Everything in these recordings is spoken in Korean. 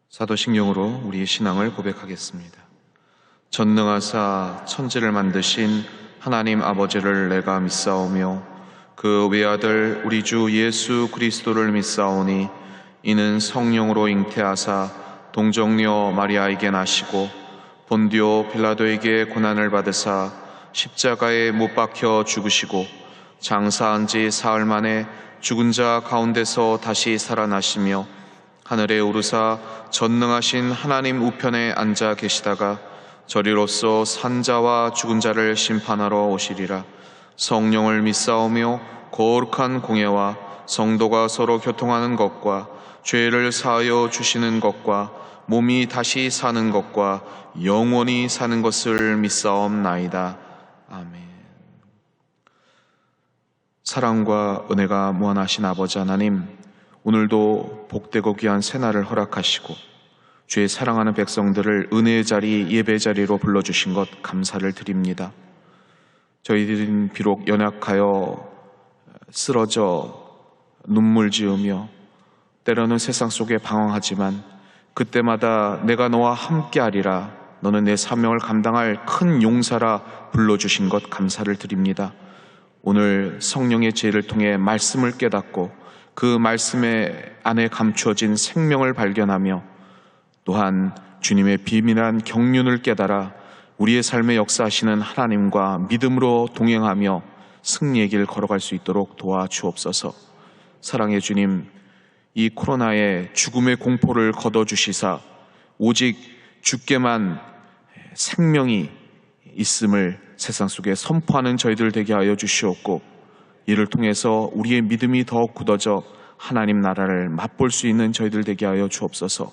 사도신경으로 우리의 신앙을 고백하겠습니다. 전능하사 천지를 만드신 하나님 아버지를 내가 믿사오며 그 외아들 우리 주 예수 그리스도를 믿사오니 이는 성령으로 잉태하사 동정녀 마리아에게 나시고 본디오 빌라도에게 고난을 받으사 십자가에 못 박혀 죽으시고 장사한 지 사흘 만에 죽은 자 가운데서 다시 살아나시며 하늘에 오르사 전능하신 하나님 우편에 앉아 계시다가 저리로서 산자와 죽은 자를 심판하러 오시리라. 성령을 믿사오며 거룩한 공예와 성도가 서로 교통하는 것과 죄를 사하여 주시는 것과 몸이 다시 사는 것과 영원히 사는 것을 믿사옵나이다. 아멘. 사랑과 은혜가 무한하신 아버지 하나님, 오늘도 복되고 귀한 새날을 허락하시고 주의 사랑하는 백성들을 은혜의 자리, 예배의 자리로 불러주신 것 감사를 드립니다. 저희들은 비록 연약하여 쓰러져 눈물 지으며 때로는 세상 속에 방황하지만 그때마다 내가 너와 함께하리라, 너는 내 사명을 감당할 큰 용사라 불러주신 것 감사를 드립니다. 오늘 성령의 지혜를 통해 말씀을 깨닫고 그 말씀의 안에 감추어진 생명을 발견하며 또한 주님의 비밀한 경륜을 깨달아 우리의 삶에 역사하시는 하나님과 믿음으로 동행하며 승리의 길 걸어갈 수 있도록 도와주옵소서. 사랑의 주님, 이 코로나의 죽음의 공포를 걷어주시사 오직 주께만 생명이 있음을 세상 속에 선포하는 저희들 되게 하여 주시옵고, 이를 통해서 우리의 믿음이 더욱 굳어져 하나님 나라를 맛볼 수 있는 저희들 되게 하여 주옵소서.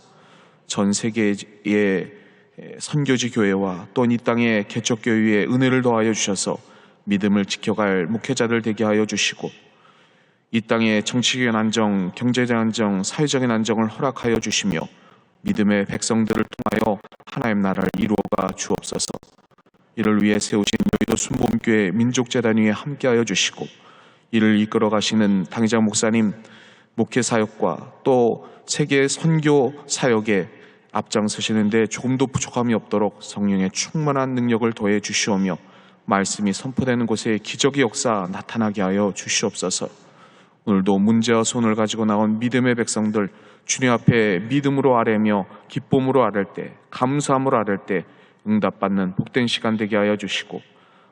전 세계의 선교지 교회와 또 이 땅의 개척교회에 은혜를 더하여 주셔서 믿음을 지켜갈 목회자들 되게 하여 주시고, 이 땅의 정치적인 안정, 경제적 안정, 사회적인 안정을 허락하여 주시며 믿음의 백성들을 통하여 하나님 나라를 이루어가 주옵소서. 이를 위해 세우신 여의도 순복음교회 민족재단 위에 함께하여 주시고, 이를 이끌어 가시는 당회장 목사님 목회 사역과 또 세계 선교 사역에 앞장서시는데 조금도 부족함이 없도록 성령의 충만한 능력을 더해 주시오며 말씀이 선포되는 곳에 기적의 역사 나타나게 하여 주시옵소서. 오늘도 문제와 손을 가지고 나온 믿음의 백성들 주님 앞에 믿음으로 아뢰며 기쁨으로 아뢰 때, 감사함으로 아뢰 때 응답받는 복된 시간 되게 하여 주시고,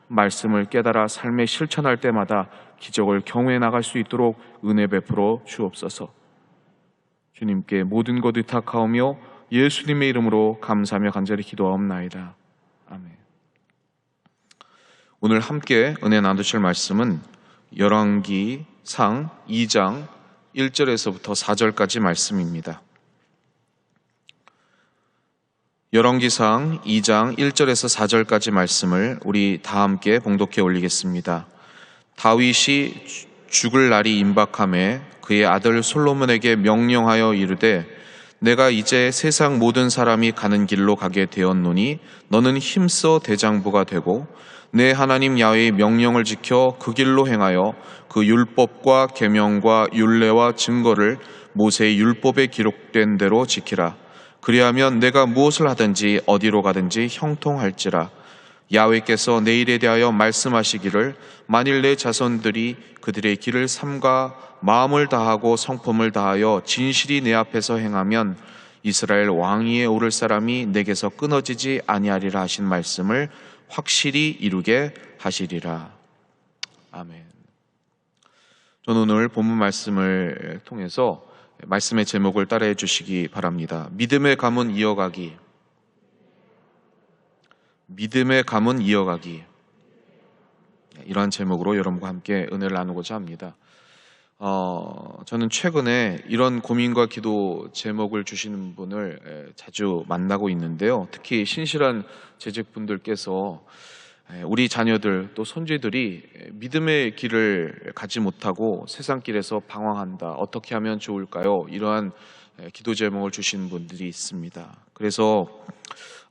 말씀을 깨달아 삶에 실천할 때마다 기적을 경험해 나갈 수 있도록 은혜 베풀어 주옵소서. 주님께 모든 것 의탁하오며 예수님의 이름으로 감사하며 간절히 기도하옵나이다. 아멘. 오늘 함께 은혜 나누실 말씀은 열왕기상 2장 1절에서부터 4절까지 말씀입니다. 열왕기상 2장 1절에서 4절까지 말씀을 우리 다 함께 봉독해 올리겠습니다. 다윗이 죽을 날이 임박함에 그의 아들 솔로몬에게 명령하여 이르되, 내가 이제 세상 모든 사람이 가는 길로 가게 되었노니 너는 힘써 대장부가 되고 내 하나님 야훼의 명령을 지켜 그 길로 행하여 그 율법과 계명과 율례와 증거를 모세의 율법에 기록된 대로 지키라. 그리하면 내가 무엇을 하든지 어디로 가든지 형통할지라. 야훼께서 내 일에 대하여 말씀하시기를, 만일 내 자손들이 그들의 길을 삼가 마음을 다하고 성품을 다하여 진실이 내 앞에서 행하면 이스라엘 왕위에 오를 사람이 내게서 끊어지지 아니하리라 하신 말씀을 확실히 이루게 하시리라. 아멘. 저는 오늘 본문 말씀을 통해서 말씀의 제목을 따라해 주시기 바랍니다. 믿음의 가문 이어가기. 믿음의 가문 이어가기. 이러한 제목으로 여러분과 함께 은혜를 나누고자 합니다. 저는 최근에 이런 고민과 기도 제목을 주시는 분을 자주 만나고 있는데요. 특히 신실한 재직분들께서 우리 자녀들 또 손주들이 믿음의 길을 가지 못하고 세상 길에서 방황한다. 어떻게 하면 좋을까요? 이러한 기도 제목을 주시는 분들이 있습니다. 그래서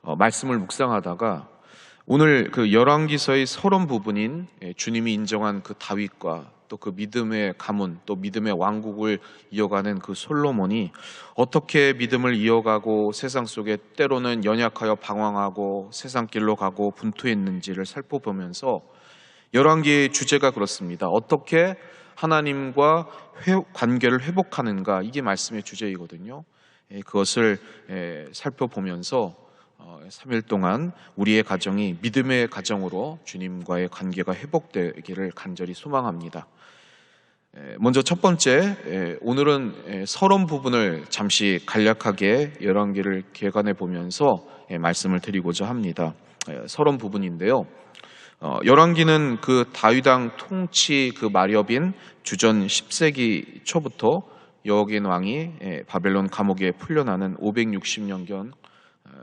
말씀을 묵상하다가 오늘 그 열왕기서의 서론 부분인 주님이 인정한 그 다윗과 또 그 믿음의 가문, 또 믿음의 왕국을 이어가는 그 솔로몬이 어떻게 믿음을 이어가고 세상 속에 때로는 연약하여 방황하고 세상 길로 가고 분투했는지를 살펴보면서 열왕기의 주제가 그렇습니다. 어떻게 하나님과 관계를 회복하는가, 이게 말씀의 주제이거든요. 그것을 살펴보면서 3일 동안 우리의 가정이 믿음의 가정으로 주님과의 관계가 회복되기를 간절히 소망합니다. 먼저 첫 번째, 오늘은 서론 부분을 잠시 간략하게 열왕기를 개관해 보면서 말씀을 드리고자 합니다. 서론 부분인데요. 열왕기는 그 다윗 왕 통치 그 마렵인 주전 10세기 초부터 여호와긴 왕이 바벨론 감옥에 풀려나는 560년경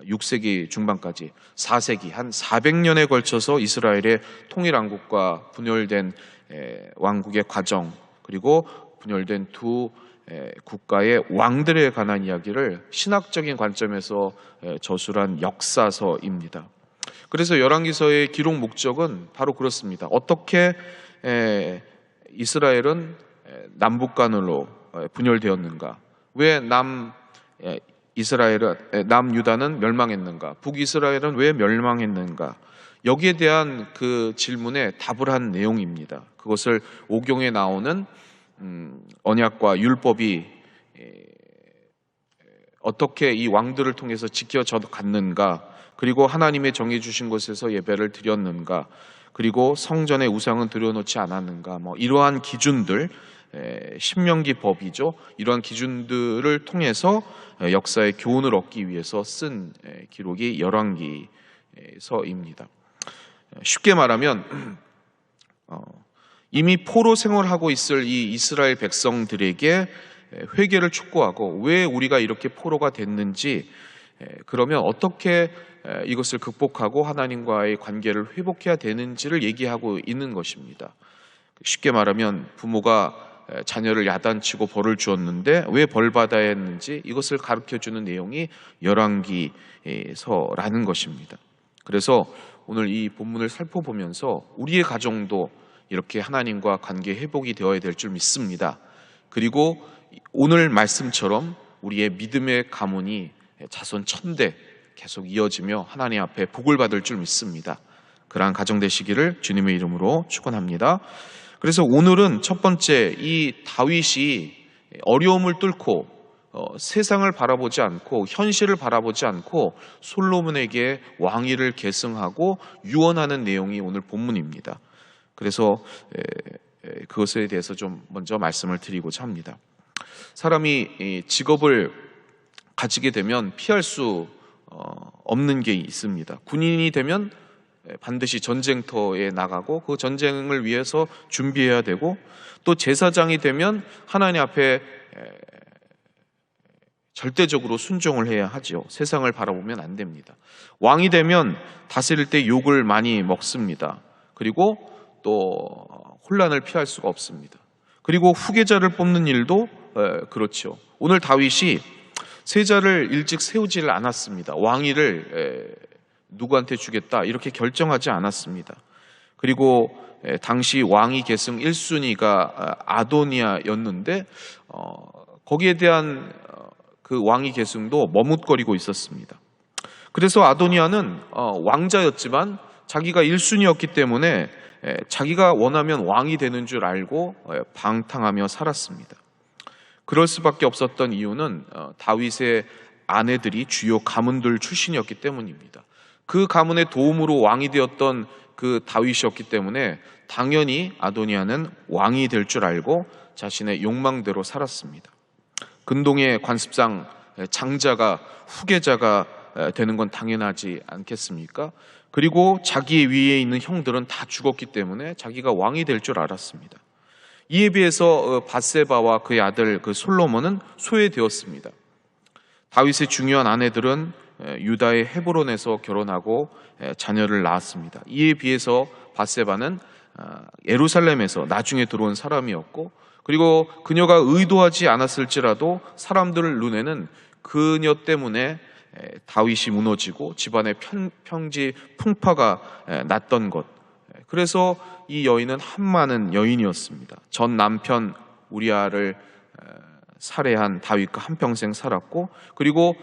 6세기 중반까지 4세기 한 400년에 걸쳐서 이스라엘의 통일왕국과 분열된 왕국의 과정, 그리고 분열된 두 국가의 왕들에 관한 이야기를 신학적인 관점에서 저술한 역사서입니다. 그래서 열왕기서의 기록 목적은 바로 그렇습니다. 어떻게 이스라엘은 남북 간으로 분열되었는가? 왜 남유다는 멸망했는가? 북이스라엘은 왜 멸망했는가? 여기에 대한 그 질문에 답을 한 내용입니다. 그것을 오경에 나오는 언약과 율법이 어떻게 이 왕들을 통해서 지켜져 갔는가, 그리고 하나님의 정해 주신 곳에서 예배를 드렸는가, 그리고 성전에 우상은 들여놓지 않았는가, 이러한 기준들, 신명기 법이죠. 이러한 기준들을 통해서 역사의 교훈을 얻기 위해서 쓴 기록이 열왕기서입니다. 쉽게 말하면 이미 포로 생활하고 있을 이 이스라엘 백성들에게 회개를 촉구하고, 왜 우리가 이렇게 포로가 됐는지, 그러면 어떻게 이것을 극복하고 하나님과의 관계를 회복해야 되는지를 얘기하고 있는 것입니다. 쉽게 말하면 부모가 자녀를 야단치고 벌을 주었는데 왜 벌 받아야 했는지, 이것을 가르쳐주는 내용이 열왕기서라는 것입니다. 그래서 오늘 이 본문을 살펴보면서 우리의 가정도 이렇게 하나님과 관계 회복이 되어야 될 줄 믿습니다. 그리고 오늘 말씀처럼 우리의 믿음의 가문이 자손 1000대 계속 이어지며 하나님 앞에 복을 받을 줄 믿습니다. 그러한 가정 되시기를 주님의 이름으로 축원합니다. 그래서 오늘은 첫 번째, 이 다윗이 어려움을 뚫고 세상을 바라보지 않고 현실을 바라보지 않고 솔로몬에게 왕위를 계승하고 유언하는 내용이 오늘 본문입니다. 그래서 그것에 대해서 좀 먼저 말씀을 드리고자 합니다. 사람이 직업을 가지게 되면 피할 수 없는 게 있습니다. 군인이 되면 반드시 전쟁터에 나가고 그 전쟁을 위해서 준비해야 되고, 또 제사장이 되면 하나님 앞에 절대적으로 순종을 해야 하죠. 세상을 바라보면 안 됩니다. 왕이 되면 다스릴 때 욕을 많이 먹습니다. 그리고 또 혼란을 피할 수가 없습니다. 그리고 후계자를 뽑는 일도 그렇죠. 오늘 다윗이 세자를 일찍 세우지를 않았습니다. 왕위를 누구한테 주겠다 이렇게 결정하지 않았습니다. 그리고 당시 왕위 계승 1순위가 아도니아였는데 거기에 대한 그 왕위 계승도 머뭇거리고 있었습니다. 그래서 아도니아는 왕자였지만 자기가 1순위였기 때문에 자기가 원하면 왕이 되는 줄 알고 방탕하며 살았습니다. 그럴 수밖에 없었던 이유는 다윗의 아내들이 주요 가문들 출신이었기 때문입니다. 그 가문의 도움으로 왕이 되었던 그 다윗이었기 때문에 당연히 아도니아는 왕이 될 줄 알고 자신의 욕망대로 살았습니다. 근동의 관습상 장자가 후계자가 되는 건 당연하지 않겠습니까? 그리고 자기 위에 있는 형들은 다 죽었기 때문에 자기가 왕이 될 줄 알았습니다. 이에 비해서 밧세바와 그의 아들 그 솔로몬은 소외되었습니다. 다윗의 중요한 아내들은 유다의 헤브론에서 결혼하고 자녀를 낳았습니다. 이에 비해서 밧세바는 예루살렘에서 나중에 들어온 사람이었고, 그리고 그녀가 의도하지 않았을지라도 사람들 눈에는 그녀 때문에 다윗이 무너지고 집안의 평지 풍파가 났던 것, 그래서 이 여인은 한많은 여인이었습니다. 전 남편 우리아를 살해한 다윗과 한평생 살았고, 그리고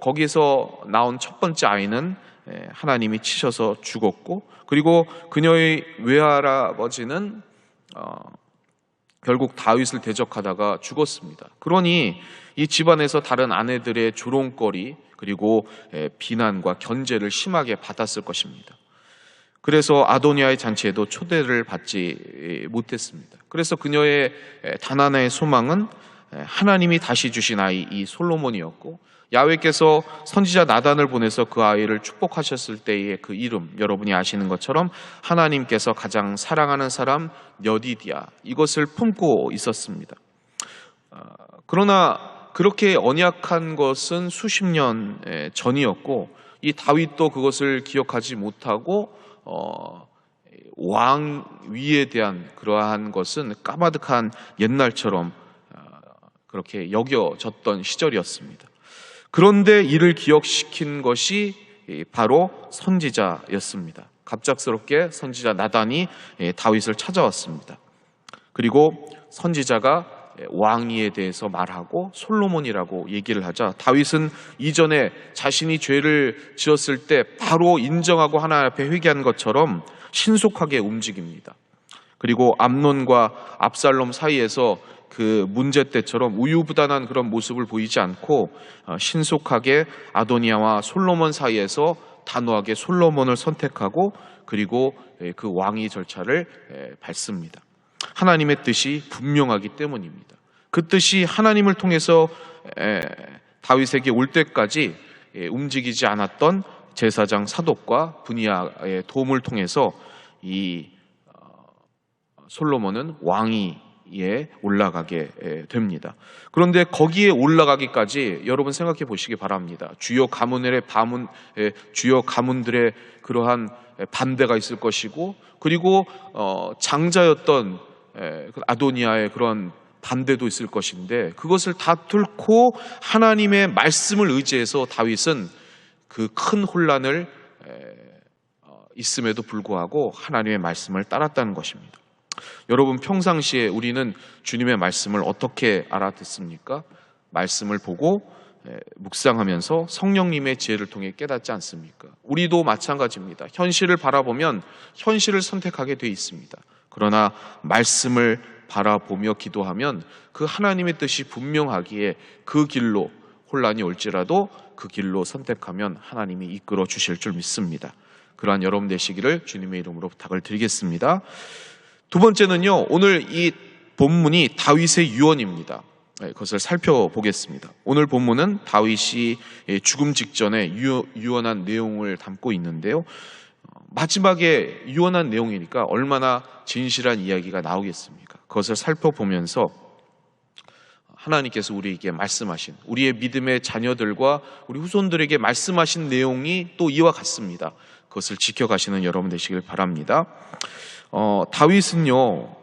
거기서 나온 첫 번째 아이는 하나님이 치셔서 죽었고, 그리고 그녀의 외할아버지는 결국 다윗을 대적하다가 죽었습니다. 그러니 이 집안에서 다른 아내들의 조롱거리 그리고 비난과 견제를 심하게 받았을 것입니다. 그래서 아도니아의 잔치에도 초대를 받지 못했습니다. 그래서 그녀의 단 하나의 소망은 하나님이 다시 주신 아이 이 솔로몬이었고, 야훼께서 선지자 나단을 보내서 그 아이를 축복하셨을 때의 그 이름, 여러분이 아시는 것처럼 하나님께서 가장 사랑하는 사람 여디디아, 이것을 품고 있었습니다. 그러나 그렇게 언약한 것은 수십 년 전이었고, 이 다윗도 그것을 기억하지 못하고 왕위에 대한 그러한 것은 까마득한 옛날처럼 그렇게 여겨졌던 시절이었습니다. 그런데 이를 기억시킨 것이 바로 선지자였습니다. 갑작스럽게 선지자 나단이 다윗을 찾아왔습니다. 그리고 선지자가 왕위에 대해서 말하고 솔로몬이라고 얘기를 하자 다윗은 이전에 자신이 죄를 지었을 때 바로 인정하고 하나님 앞에 회개한 것처럼 신속하게 움직입니다. 그리고 암논과 압살롬 사이에서 그 문제 때처럼 우유부단한 그런 모습을 보이지 않고 신속하게 아도니아와 솔로몬 사이에서 단호하게 솔로몬을 선택하고, 그리고 그 왕위 절차를 밟습니다. 하나님의 뜻이 분명하기 때문입니다. 그 뜻이 하나님을 통해서 다윗에게 올 때까지 움직이지 않았던 제사장 사독과 분이야의 도움을 통해서 이 솔로몬은 왕위에 올라가게 됩니다. 그런데 거기에 올라가기까지 여러분 생각해 보시기 바랍니다. 주요 가문들의 그러한 반대가 있을 것이고, 그리고 장자였던 아도니아의 그런 반대도 있을 것인데, 그것을 다 뚫고 하나님의 말씀을 의지해서 다윗은 그 큰 혼란을 있음에도 불구하고 하나님의 말씀을 따랐다는 것입니다. 여러분, 평상시에 우리는 주님의 말씀을 어떻게 알아듣습니까? 말씀을 보고 묵상하면서 성령님의 지혜를 통해 깨닫지 않습니까? 우리도 마찬가지입니다. 현실을 바라보면 현실을 선택하게 돼 있습니다. 그러나 말씀을 바라보며 기도하면 그 하나님의 뜻이 분명하기에 그 길로 혼란이 올지라도 그 길로 선택하면 하나님이 이끌어 주실 줄 믿습니다. 그러한 여러분 되시기를 주님의 이름으로 부탁을 드리겠습니다. 두 번째는요, 오늘 이 본문이 다윗의 유언입니다. 그것을 살펴보겠습니다. 오늘 본문은 다윗이 죽음 직전에 유언한 내용을 담고 있는데요, 마지막에 유언한 내용이니까 얼마나 진실한 이야기가 나오겠습니까? 그것을 살펴보면서 하나님께서 우리에게 말씀하신, 우리의 믿음의 자녀들과 우리 후손들에게 말씀하신 내용이 또 이와 같습니다. 그것을 지켜가시는 여러분 되시길 바랍니다. 다윗은요,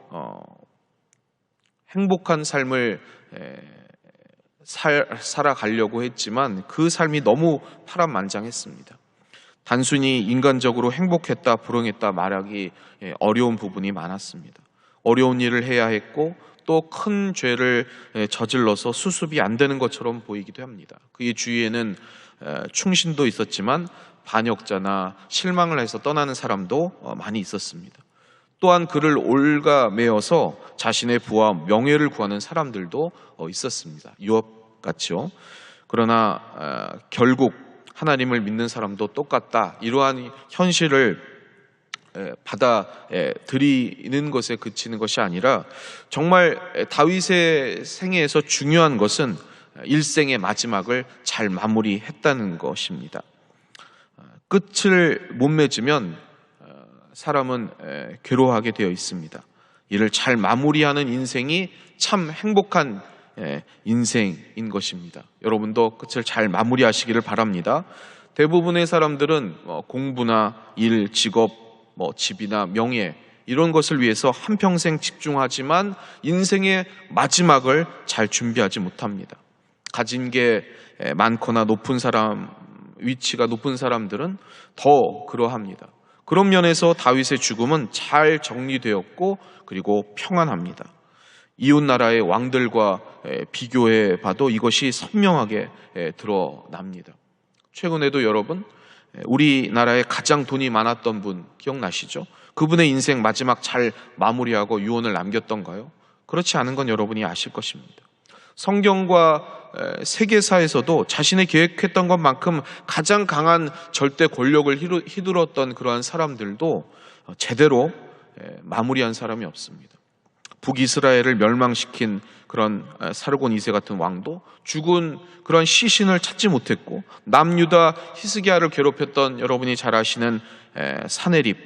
행복한 삶을 살아가려고 했지만 그 삶이 너무 파란만장했습니다. 단순히 인간적으로 행복했다, 불행했다 말하기 어려운 부분이 많았습니다. 어려운 일을 해야 했고, 또 큰 죄를 저질러서 수습이 안 되는 것처럼 보이기도 합니다. 그의 주위에는 충신도 있었지만 반역자나 실망을 해서 떠나는 사람도 많이 있었습니다. 또한 그를 올가매어서 자신의 부와 명예를 구하는 사람들도 있었습니다. 유업같이요. 그러나 결국 하나님을 믿는 사람도 똑같다, 이러한 현실을 받아들이는 것에 그치는 것이 아니라, 정말 다윗의 생애에서 중요한 것은 일생의 마지막을 잘 마무리했다는 것입니다. 끝을 못 맺으면 사람은 괴로워하게 되어 있습니다. 이를 잘 마무리하는 인생이 참 행복한 인생인 것입니다. 여러분도 끝을 잘 마무리하시기를 바랍니다. 대부분의 사람들은 공부나 일, 직업, 집이나 명예, 이런 것을 위해서 한평생 집중하지만 인생의 마지막을 잘 준비하지 못합니다. 가진 게 많거나 높은 사람, 위치가 높은 사람들은 더 그러합니다. 그런 면에서 다윗의 죽음은 잘 정리되었고 그리고 평안합니다. 이웃나라의 왕들과 비교해 봐도 이것이 선명하게 드러납니다. 최근에도 여러분, 우리나라에 가장 돈이 많았던 분 기억나시죠? 그분의 인생 마지막 잘 마무리하고 유언을 남겼던가요? 그렇지 않은 건 여러분이 아실 것입니다. 성경과 세계사에서도 자신이 계획했던 것만큼 가장 강한 절대 권력을 휘둘렀던 그러한 사람들도 제대로 마무리한 사람이 없습니다. 북이스라엘을 멸망시킨 그런 사르곤 2세 같은 왕도 죽은 그런 시신을 찾지 못했고, 남유다 히스기야를 괴롭혔던 여러분이 잘 아시는 사네립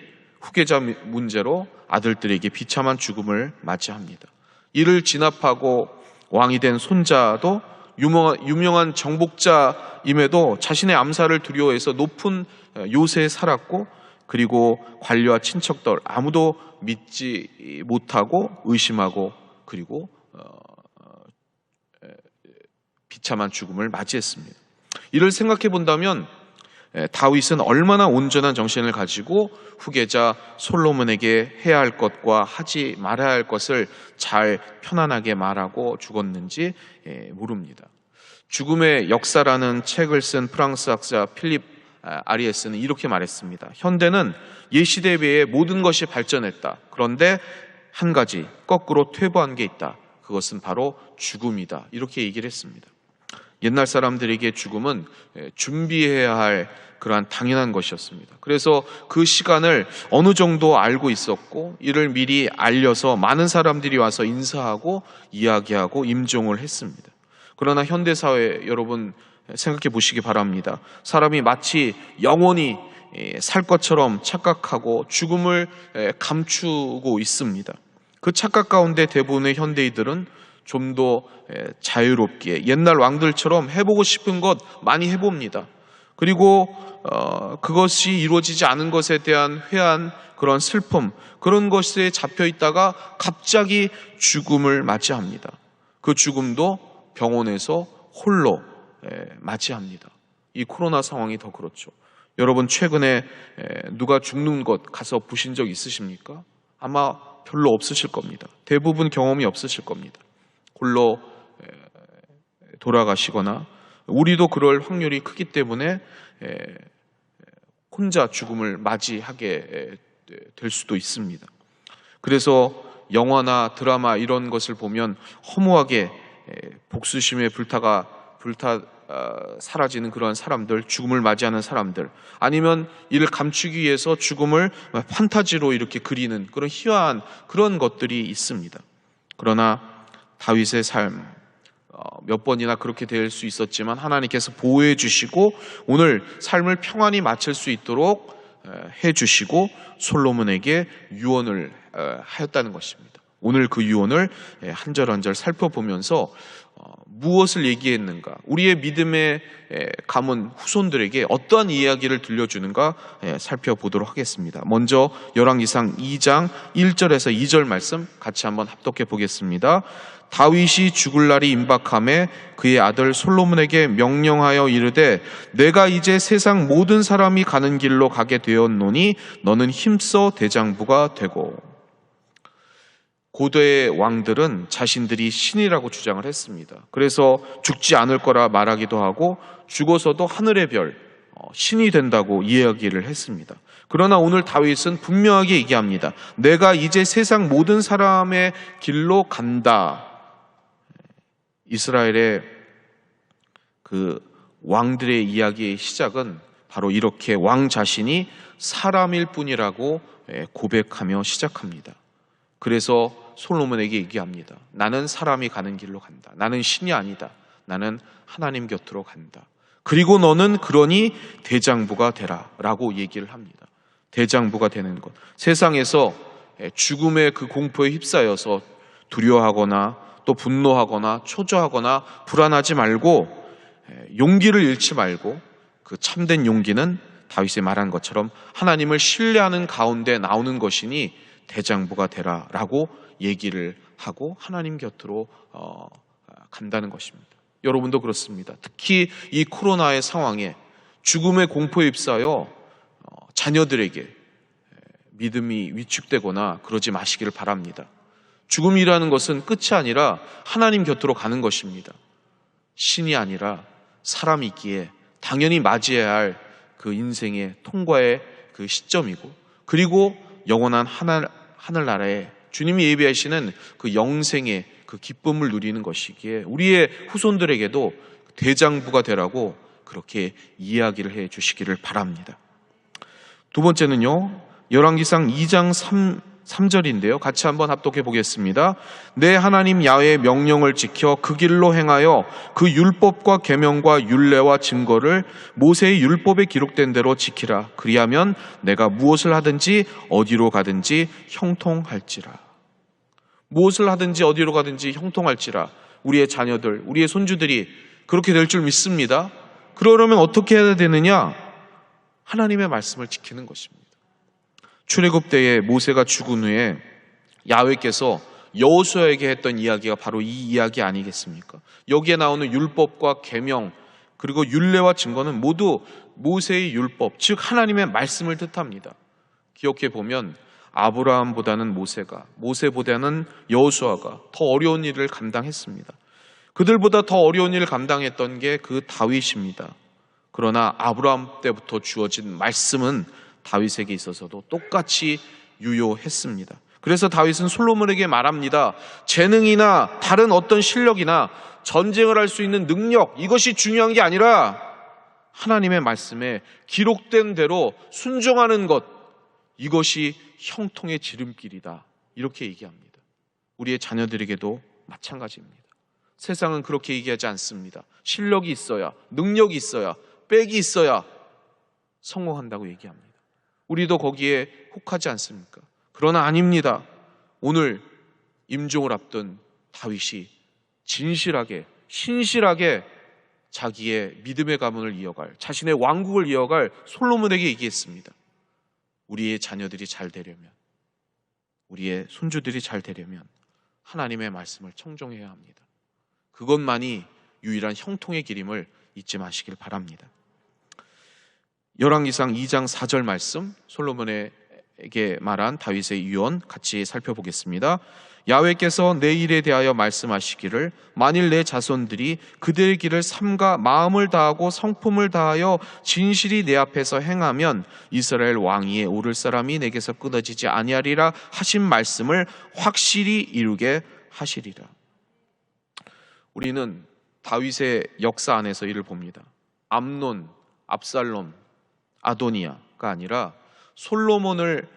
후계자 문제로 아들들에게 비참한 죽음을 맞이합니다. 이를 진압하고 왕이 된 손자도 유명한 정복자임에도 자신의 암살을 두려워해서 높은 요새에 살았고, 그리고 관료와 친척들 아무도 믿지 못하고 의심하고 그리고 비참한 죽음을 맞이했습니다. 이를 생각해 본다면 다윗은 얼마나 온전한 정신을 가지고 후계자 솔로몬에게 해야 할 것과 하지 말아야 할 것을 잘 편안하게 말하고 죽었는지 모릅니다. 죽음의 역사라는 책을 쓴 프랑스 학자 필립 아리에스는 이렇게 말했습니다. 현대는 예시대에 비해 모든 것이 발전했다. 그런데 한 가지 거꾸로 퇴보한 게 있다. 그것은 바로 죽음이다. 이렇게 얘기를 했습니다. 옛날 사람들에게 죽음은 준비해야 할 그러한 당연한 것이었습니다. 그래서 그 시간을 어느 정도 알고 있었고, 이를 미리 알려서 많은 사람들이 와서 인사하고 이야기하고 임종을 했습니다. 그러나 현대사회 여러분 생각해 보시기 바랍니다. 사람이 마치 영원히 살 것처럼 착각하고 죽음을 감추고 있습니다. 그 착각 가운데 대부분의 현대인들은 좀 더 자유롭게 옛날 왕들처럼 해보고 싶은 것 많이 해봅니다. 그리고 그것이 이루어지지 않은 것에 대한 회한, 그런 슬픔, 그런 것에 잡혀 있다가 갑자기 죽음을 맞이합니다. 그 죽음도 병원에서 홀로 맞이합니다. 이 코로나 상황이 더 그렇죠. 여러분 최근에 누가 죽는 것 가서 보신 적 있으십니까? 아마 별로 없으실 겁니다. 대부분 경험이 없으실 겁니다. 홀로 돌아가시거나, 우리도 그럴 확률이 크기 때문에 혼자 죽음을 맞이하게 될 수도 있습니다. 그래서 영화나 드라마 이런 것을 보면 허무하게 복수심에 불타 사라지는 그런 사람들, 죽음을 맞이하는 사람들, 아니면 이를 감추기 위해서 죽음을 판타지로 이렇게 그리는 그런 희화한 그런 것들이 있습니다. 그러나 다윗의 삶 몇 번이나 그렇게 될 수 있었지만 하나님께서 보호해 주시고 오늘 삶을 평안히 마칠 수 있도록 해 주시고 솔로몬에게 유언을 하였다는 것입니다. 오늘 그 유언을 한 절 한 절 살펴보면서 무엇을 얘기했는가, 우리의 믿음의 가문 후손들에게 어떠한 이야기를 들려주는가 살펴보도록 하겠습니다. 먼저 열왕기상 2장 1절에서 2절 말씀 같이 한번 합독해 보겠습니다. 다윗이 죽을 날이 임박하매 그의 아들 솔로몬에게 명령하여 이르되 내가 이제 세상 모든 사람이 가는 길로 가게 되었노니 너는 힘써 대장부가 되고. 고대의 왕들은 자신들이 신이라고 주장을 했습니다. 그래서 죽지 않을 거라 말하기도 하고 죽어서도 하늘의 별, 신이 된다고 이야기를 했습니다. 그러나 오늘 다윗은 분명하게 얘기합니다. 내가 이제 세상 모든 사람의 길로 간다. 이스라엘의 그 왕들의 이야기의 시작은 바로 이렇게 왕 자신이 사람일 뿐이라고 고백하며 시작합니다. 그래서 솔로몬에게 얘기합니다. 나는 사람이 가는 길로 간다. 나는 신이 아니다. 나는 하나님 곁으로 간다. 그리고 너는 그러니 대장부가 되라 라고 얘기를 합니다. 대장부가 되는 것, 세상에서 죽음의 그 공포에 휩싸여서 두려워하거나 또 분노하거나 초조하거나 불안하지 말고 용기를 잃지 말고, 그 참된 용기는 다윗이 말한 것처럼 하나님을 신뢰하는 가운데 나오는 것이니 대장부가 되라 라고 얘기를 하고 하나님 곁으로 간다는 것입니다. 여러분도 그렇습니다. 특히 이 코로나의 상황에 죽음의 공포에 휩싸여 자녀들에게 믿음이 위축되거나 그러지 마시기를 바랍니다. 죽음이라는 것은 끝이 아니라 하나님 곁으로 가는 것입니다. 신이 아니라 사람이기에 당연히 맞이해야 할 그 인생의 통과의 그 시점이고, 그리고 영원한 하늘나라에 주님이 예비하시는 그 영생의 그 기쁨을 누리는 것이기에 우리의 후손들에게도 대장부가 되라고 그렇게 이야기를 해 주시기를 바랍니다. 두 번째는요, 열왕기상 2장 3절인데요. 같이 한번 합독해 보겠습니다. 내 하나님 야훼의 명령을 지켜 그 길로 행하여 그 율법과 계명과 율례와 증거를 모세의 율법에 기록된 대로 지키라. 그리하면 내가 무엇을 하든지 어디로 가든지 형통할지라. 무엇을 하든지 어디로 가든지 형통할지라. 우리의 자녀들, 우리의 손주들이 그렇게 될 줄 믿습니다. 그러려면 어떻게 해야 되느냐? 하나님의 말씀을 지키는 것입니다. 출애굽 때에 모세가 죽은 후에 야훼께서 여호수아에게 했던 이야기가 바로 이 이야기 아니겠습니까? 여기에 나오는 율법과 계명 그리고 율례와 증거는 모두 모세의 율법, 즉 하나님의 말씀을 뜻합니다. 기억해 보면 아브라함보다는 모세보다는 여호수아가 더 어려운 일을 감당했습니다. 그들보다 더 어려운 일을 감당했던 게 그 다윗입니다. 그러나 아브라함 때부터 주어진 말씀은 다윗에게 있어서도 똑같이 유효했습니다. 그래서 다윗은 솔로몬에게 말합니다. 재능이나 다른 어떤 실력이나 전쟁을 할 수 있는 능력, 이것이 중요한 게 아니라 하나님의 말씀에 기록된 대로 순종하는 것, 이것이 형통의 지름길이다. 이렇게 얘기합니다. 우리의 자녀들에게도 마찬가지입니다. 세상은 그렇게 얘기하지 않습니다. 실력이 있어야, 능력이 있어야, 빽이 있어야 성공한다고 얘기합니다. 우리도 거기에 혹하지 않습니까? 그러나 아닙니다. 오늘 임종을 앞둔 다윗이 진실하게, 신실하게 자기의 믿음의 가문을 이어갈, 자신의 왕국을 이어갈 솔로몬에게 얘기했습니다. 우리의 자녀들이 잘 되려면, 우리의 손주들이 잘 되려면 하나님의 말씀을 청종해야 합니다. 그것만이 유일한 형통의 길임을 잊지 마시길 바랍니다. 열왕기상 2장 4절 말씀, 솔로몬에게 말한 다윗의 유언 같이 살펴보겠습니다. 야훼께서 내 일에 대하여 말씀하시기를 만일 내 자손들이 그들의 길을 삼가 마음을 다하고 성품을 다하여 진실이 내 앞에서 행하면 이스라엘 왕위에 오를 사람이 내게서 끊어지지 아니하리라 하신 말씀을 확실히 이루게 하시리라. 우리는 다윗의 역사 안에서 이를 봅니다. 암논, 압살롬, 아도니아가 아니라 솔로몬을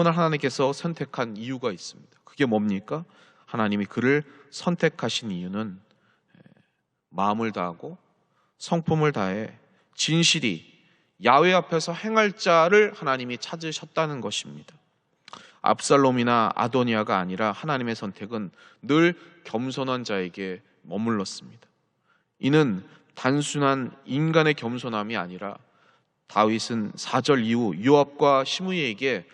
하나님께서 선택한 이유가 있습니다. 그게 뭡니까? 하나님이 그를 선택하신 이유는 마음을 다하고 성품을 다해 진실이 야훼 앞에서 행할 자를 하나님이 찾으셨다는 것입니다. 압살롬이나 아도니아가 아니라 하나님의 선택은 늘 겸손한 자에게 머물렀습니다. 이는 단순한 인간의 겸손함이 아니라 다윗은 4절 이후 요압과 시므이에게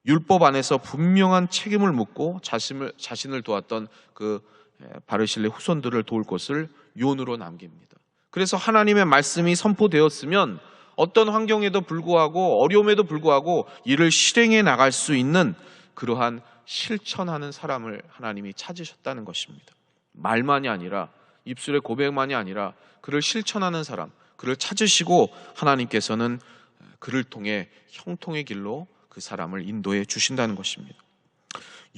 율법 안에서 분명한 책임을 묻고 자신을 도왔던 그 바르실레 후손들을 도울 것을 요원으로 남깁니다. 그래서 하나님의 말씀이 선포되었으면 어떤 환경에도 불구하고 어려움에도 불구하고 이를 실행해 나갈 수 있는 그러한 실천하는 사람을 하나님이 찾으셨다는 것입니다. 말만이 아니라 입술의 고백만이 아니라 그를 실천하는 사람, 그를 찾으시고 하나님께서는 그를 통해 형통의 길로 그 사람을 인도해 주신다는 것입니다.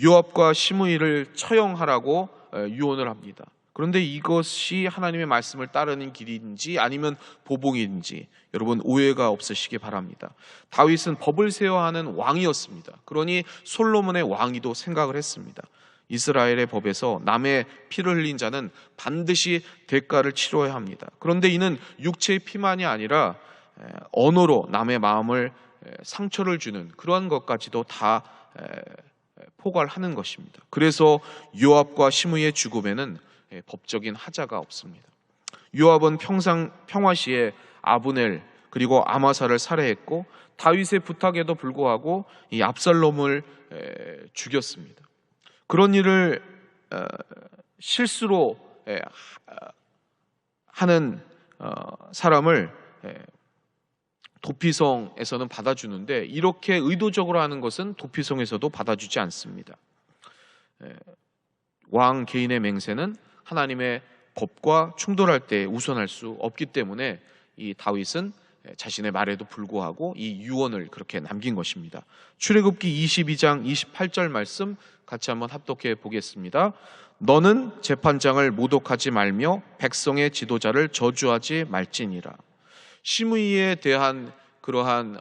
요압과 시므이를 처형하라고 유언을 합니다. 그런데 이것이 하나님의 말씀을 따르는 길인지 아니면 보복인지 여러분 오해가 없으시기 바랍니다. 다윗은 법을 세워야 하는 왕이었습니다. 그러니 솔로몬의 왕위도 생각을 했습니다. 이스라엘의 법에서 남의 피를 흘린 자는 반드시 대가를 치러야 합니다. 그런데 이는 육체의 피만이 아니라 언어로 남의 마음을 상처를 주는 그러한 것까지도 다 포괄하는 것입니다. 그래서 요압과 시므이의 죽음에는 법적인 하자가 없습니다. 요압은 평화시에 아브넬 그리고 아마사를 살해했고 다윗의 부탁에도 불구하고 이 압살롬을 죽였습니다. 그런 일을 실수로 하는 사람을 도피성에서는 받아주는데 이렇게 의도적으로 하는 것은 도피성에서도 받아주지 않습니다. 왕 개인의 맹세는 하나님의 법과 충돌할 때 우선할 수 없기 때문에 이 다윗은 자신의 말에도 불구하고 이 유언을 그렇게 남긴 것입니다. 출애굽기 22장 28절 말씀 같이 한번 합독해 보겠습니다. 너는 재판장을 모독하지 말며 백성의 지도자를 저주하지 말지니라. 시므이에 대한 그러한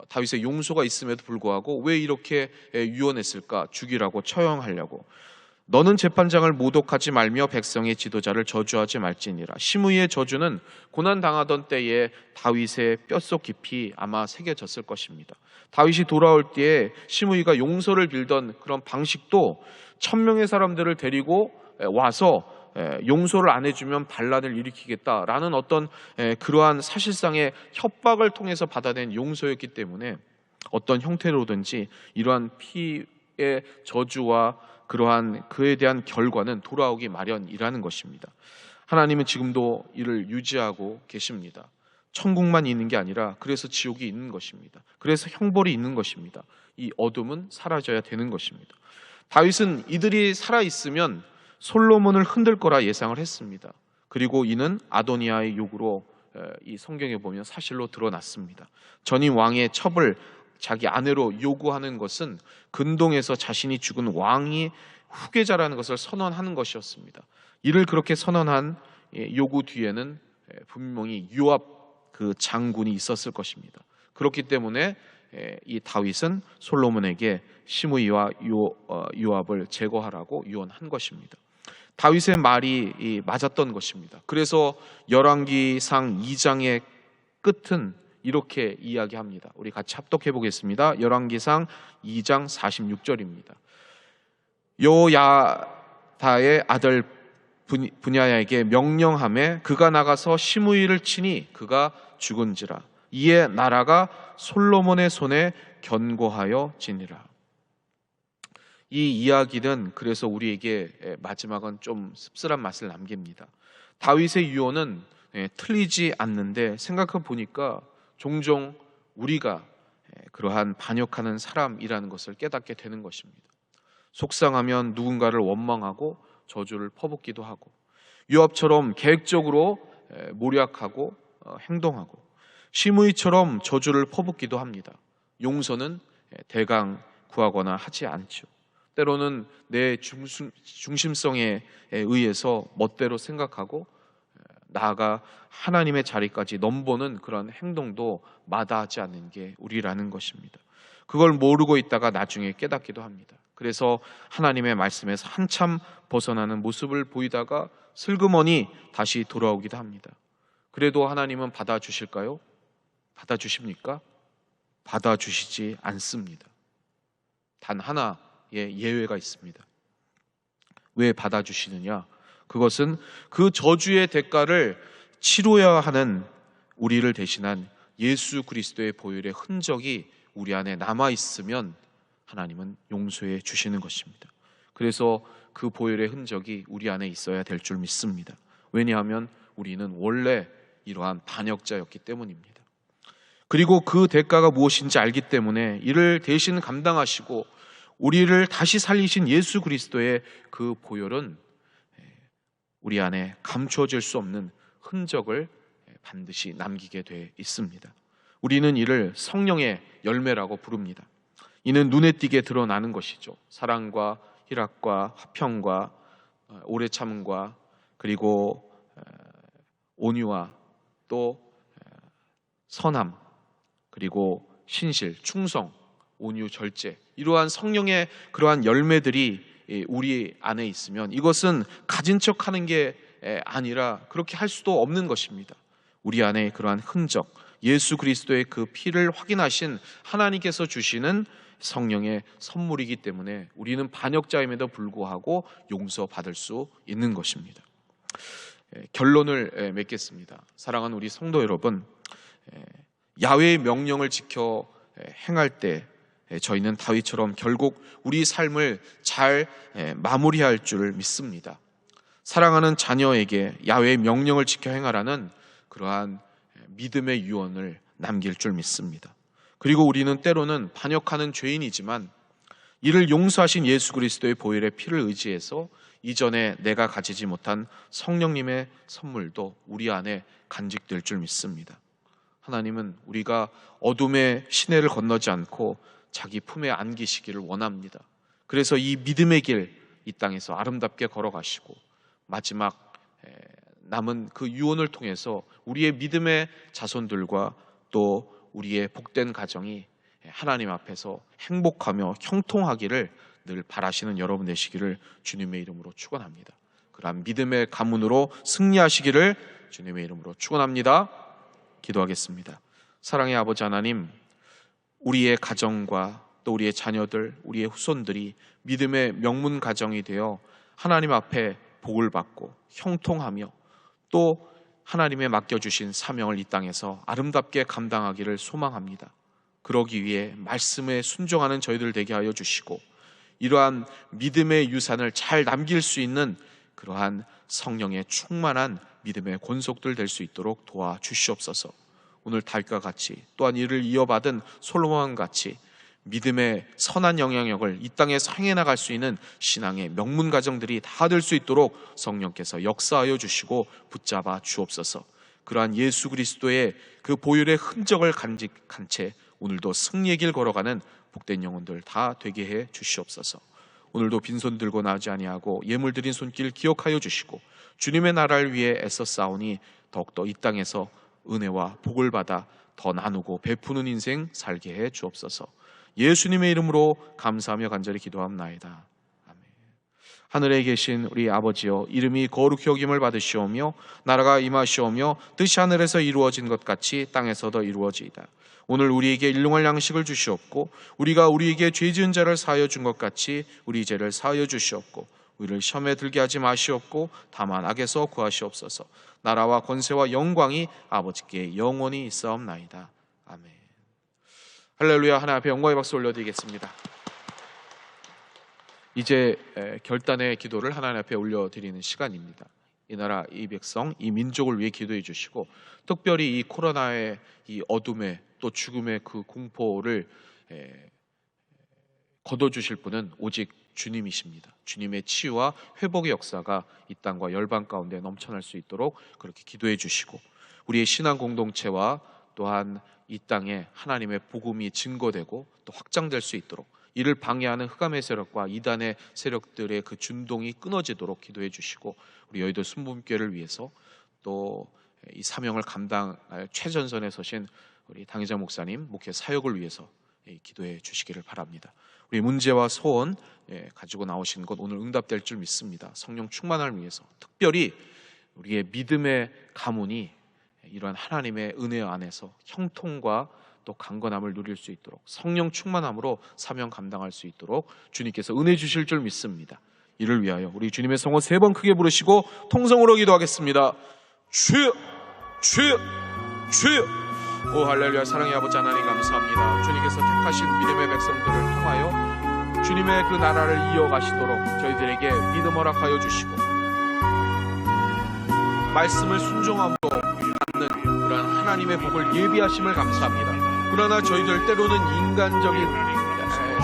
다윗의 용서가 있음에도 불구하고 왜 이렇게 유언했을까? 죽이라고 처형하려고. 너는 재판장을 모독하지 말며 백성의 지도자를 저주하지 말지니라. 시므이의 저주는 고난 당하던 때에 다윗의 뼛속 깊이 아마 새겨졌을 것입니다. 다윗이 돌아올 때에 시므이가 용서를 빌던 그런 방식도 1000명의 사람들을 데리고 와서 용서를 안 해주면 반란을 일으키겠다라는 어떤 그러한 사실상의 협박을 통해서 받아낸 용서였기 때문에 어떤 형태로든지 이러한 피의 저주와 그러한 그에 대한 결과는 돌아오기 마련이라는 것입니다. 하나님은 지금도 이를 유지하고 계십니다. 천국만 있는 게 아니라 그래서 지옥이 있는 것입니다. 그래서 형벌이 있는 것입니다. 이 어둠은 사라져야 되는 것입니다. 다윗은 이들이 살아있으면 솔로몬을 흔들 거라 예상을 했습니다. 그리고 이는 아도니아의 요구로 이 성경에 보면 사실로 드러났습니다. 전임 왕의 첩을 자기 아내로 요구하는 것은 근동에서 자신이 죽은 왕이 후계자라는 것을 선언하는 것이었습니다. 이를 그렇게 선언한 요구 뒤에는 분명히 요압 그 장군이 있었을 것입니다. 그렇기 때문에 이 다윗은 솔로몬에게 시므이와 요압을 제거하라고 유언한 것입니다. 다윗의 말이 맞았던 것입니다. 그래서 열왕기상 2장의 끝은 이렇게 이야기합니다. 우리 같이 합독해 보겠습니다. 열왕기상 2장 46절입니다. 여호야다의 아들 분야야에게 명령하매 그가 나가서 시므이를 치니 그가 죽은지라. 이에 나라가 솔로몬의 손에 견고하여 지니라. 이 이야기는 그래서 우리에게 마지막은 좀 씁쓸한 맛을 남깁니다. 다윗의 유언은 틀리지 않는데 생각해 보니까 종종 우리가 그러한 반역하는 사람이라는 것을 깨닫게 되는 것입니다. 속상하면 누군가를 원망하고 저주를 퍼붓기도 하고 요압처럼 계획적으로 모략하고 행동하고 시므이처럼 저주를 퍼붓기도 합니다. 용서는 대강 구하거나 하지 않죠. 때로는 내 중심성에 의해서 멋대로 생각하고 나아가 하나님의 자리까지 넘보는 그런 행동도 마다하지 않는 게 우리라는 것입니다. 그걸 모르고 있다가 나중에 깨닫기도 합니다. 그래서 하나님의 말씀에서 한참 벗어나는 모습을 보이다가 슬그머니 다시 돌아오기도 합니다. 그래도 하나님은 받아주실까요? 받아주십니까? 받아주시지 않습니다. 단 하나의 예외가 있습니다. 왜 받아주시느냐? 그것은 그 저주의 대가를 치러야 하는 우리를 대신한 예수 그리스도의 보혈의 흔적이 우리 안에 남아있으면 하나님은 용서해 주시는 것입니다. 그래서 그 보혈의 흔적이 우리 안에 있어야 될 줄 믿습니다. 왜냐하면 우리는 원래 이러한 반역자였기 때문입니다. 그리고 그 대가가 무엇인지 알기 때문에 이를 대신 감당하시고 우리를 다시 살리신 예수 그리스도의 그 보혈은 우리 안에 감추어질 수 없는 흔적을 반드시 남기게 돼 있습니다. 우리는 이를 성령의 열매라고 부릅니다. 이는 눈에 띄게 드러나는 것이죠. 사랑과 희락과 화평과 오래 참음과 그리고 온유와 또 선함 그리고 신실, 충성, 온유, 절제 이러한 성령의 그러한 열매들이 우리 안에 있으면 이것은 가진 척하는 게 아니라 그렇게 할 수도 없는 것입니다. 우리 안에 그러한 흔적, 예수 그리스도의 그 피를 확인하신 하나님께서 주시는 성령의 선물이기 때문에 우리는 반역자임에도 불구하고 용서받을 수 있는 것입니다. 결론을 맺겠습니다. 사랑하는 우리 성도 여러분, 야훼의 명령을 지켜 행할 때 저희는 다윗처럼 결국 우리 삶을 잘 마무리할 줄 믿습니다. 사랑하는 자녀에게 야훼의 명령을 지켜 행하라는 그러한 믿음의 유언을 남길 줄 믿습니다. 그리고 우리는 때로는 반역하는 죄인이지만 이를 용서하신 예수 그리스도의 보혈의 피를 의지해서 이전에 내가 가지지 못한 성령님의 선물도 우리 안에 간직될 줄 믿습니다. 하나님은 우리가 어둠의 시내를 건너지 않고 자기 품에 안기시기를 원합니다. 그래서 이 믿음의 길 이 땅에서 아름답게 걸어가시고 마지막 남은 그 유언을 통해서 우리의 믿음의 자손들과 또 우리의 복된 가정이 하나님 앞에서 행복하며 형통하기를 늘 바라시는 여러분 되시기를 주님의 이름으로 축원합니다. 그러한 믿음의 가문으로 승리하시기를 주님의 이름으로 축원합니다. 기도하겠습니다. 사랑의 아버지 하나님, 우리의 가정과 또 우리의 자녀들, 우리의 후손들이 믿음의 명문 가정이 되어 하나님 앞에 복을 받고 형통하며 또 하나님의 맡겨주신 사명을 이 땅에서 아름답게 감당하기를 소망합니다. 그러기 위해 말씀에 순종하는 저희들 되게 하여 주시고 이러한 믿음의 유산을 잘 남길 수 있는 그러한 성령의 충만한 믿음의 권속들 될 수 있도록 도와주시옵소서. 오늘 다윗과 같이 또한 이를 이어받은 솔로몬과 같이 믿음의 선한 영향력을 이 땅에서 행해 나갈 수 있는 신앙의 명문 가정들이 다 될 수 있도록 성령께서 역사하여 주시고 붙잡아 주옵소서. 그러한 예수 그리스도의 그 보혈의 흔적을 간직한 채 오늘도 승리의 길 걸어가는 복된 영혼들 다 되게 해 주시옵소서. 오늘도 빈손 들고 나지 아니하고 예물 드린 손길 기억하여 주시고 주님의 나라를 위해 애써 싸우니 더욱더 이 땅에서 은혜와 복을 받아 더 나누고 베푸는 인생 살게 해 주옵소서. 예수님의 이름으로 감사하며 간절히 기도합나이다. 아멘. 하늘에 계신 우리 아버지여, 이름이 거룩히 여김을 받으시오며 나라가 임하시오며 뜻이 하늘에서 이루어진 것 같이 땅에서도 이루어지이다. 오늘 우리에게 일용할 양식을 주시옵고 우리가 우리에게 죄 지은 자를 사하여 준 것 같이 우리 죄를 사하여 주시옵고 우리를 시험에 들게 하지 마시옵고 다만 악에서 구하시옵소서. 나라와 권세와 영광이 아버지께 영원히 있사옵나이다. 아멘. 할렐루야. 하나님 앞에 영광의 박수 올려드리겠습니다. 이제 결단의 기도를 하나님 앞에 올려드리는 시간입니다. 이 나라, 이 백성, 이 민족을 위해 기도해 주시고 특별히 이 코로나의 이 어둠의 또 죽음의 그 공포를 거둬주실 분은 오직 주님이십니다. 주님의 치유와 회복의 역사가 이 땅과 열방 가운데 넘쳐날 수 있도록 그렇게 기도해 주시고 우리의 신앙 공동체와 또한 이 땅에 하나님의 복음이 증거되고 또 확장될 수 있도록 이를 방해하는 흑암의 세력과 이단의 세력들의 그 준동이 끊어지도록 기도해 주시고 우리 여의도 순복음교회를 위해서 또 이 사명을 감당할 최전선에 서신 우리 당회장 목사님 목회 사역을 위해서 기도해 주시기를 바랍니다. 우리 문제와 소원 가지고 나오신 것 오늘 응답될 줄 믿습니다. 성령 충만함을 위해서 특별히 우리의 믿음의 가문이 이러한 하나님의 은혜 안에서 형통과 또 강건함을 누릴 수 있도록 성령 충만함으로 사명 감당할 수 있도록 주님께서 은혜 주실 줄 믿습니다. 이를 위하여 우리 주님의 성호 3번 크게 부르시고 통성으로 기도하겠습니다. 주여, 주여, 주여. 오 할렐루야. 사랑의 아버지 하나님 감사합니다. 주님께서 택하신 믿음의 백성들을 통하여 주님의 그 나라를 이어가시도록 저희들에게 믿음 허락하여 주시고 말씀을 순종함으로 받는 그러한 하나님의 복을 예비하심을 감사합니다. 그러나 저희들 때로는 인간적인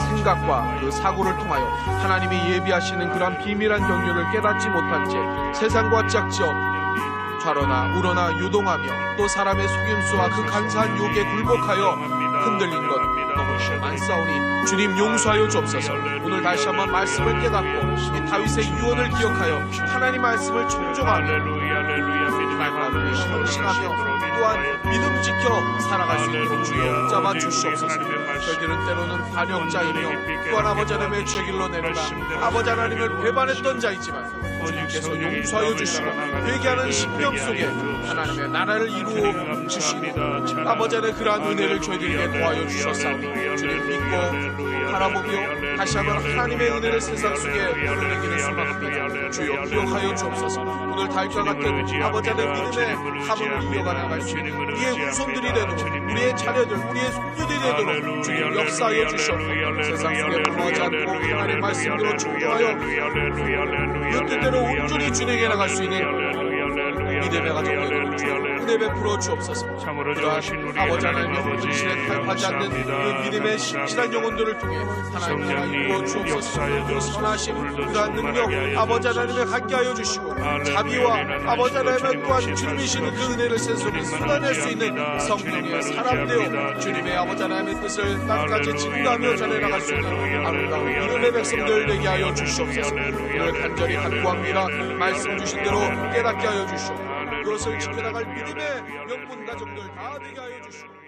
생각과 그 사고를 통하여 하나님이 예비하시는 그러한 비밀한 경륜을 깨닫지 못한 채 세상과 짝지어 좌로나 우로나 유동하며 또 사람의 속임수와 그 간사한 유혹에 굴복하여 흔들린 것 너무 많사오니 주님 용서하여 주옵소서. 오늘 다시 한번 말씀을 깨닫고 이 다윗의 유언을 기억하여 하나님 말씀을 충종하며 말씀을 헌신하며 또한 믿음 지켜 살아갈 수 있도록 주여 붙잡아 주시옵소서. 저희들은 때로는 반역자이며 또한 아버지 하나님의 죄길로 내려가 아버지 하나님을 배반했던 자이지만 주님께서 용서하여 주시고 회개하는 심령 속에 하나님의 나라를 이루어 주시고 아버지 하나님의 그러한 은혜를 저희들에게 도와여 주셨사오니 주님 믿고 바라보며 다시 한번 하나님의 은혜를 세상 속에 드러내기를 소망합니다. 주여 기억하여 주옵소서. 오늘 다윗과 같은 아버지 하나님의 믿음의 가문을 이어가나갈 수 있는 우리의 후손들이 되도록 우리의 자녀들 우리의 손녀들이 되도록 주님 역사하여 주시옵소서. 세상 속에 불화하지 않고 하나님의 말씀대로 충동하여 그 뜻대로 온전히 준행해 나갈 수 있는 믿음의 가정들을 주 은혜 베풀어 주옵소서. 그러한 아버지 하나님의 혼신에 타협하지 않는 그 믿음의 신실한 영혼들을 통해 하나님 나라 이루어 주옵소서. 그 선하심 그러한 능력 아버지 하나님의 함께하여 주시고 자비와 아버지 하나님의 또한 주님이시는 그 은혜를 세속에 쏟아낼 수 있는 성령의 사람 되어 주님의 아버지 하나님의 뜻을 땅까지 증거하며 전해나갈 수 있는 아름다운 믿음의 백성들 되게 하여 주시옵소서. 오늘 간절히 간구합니다. 말씀 주신 대로 깨닫게 하여 주시옵소서. 그것을 지켜나갈 믿음의 명분 가정들 다 되게 하여 주시옵소서.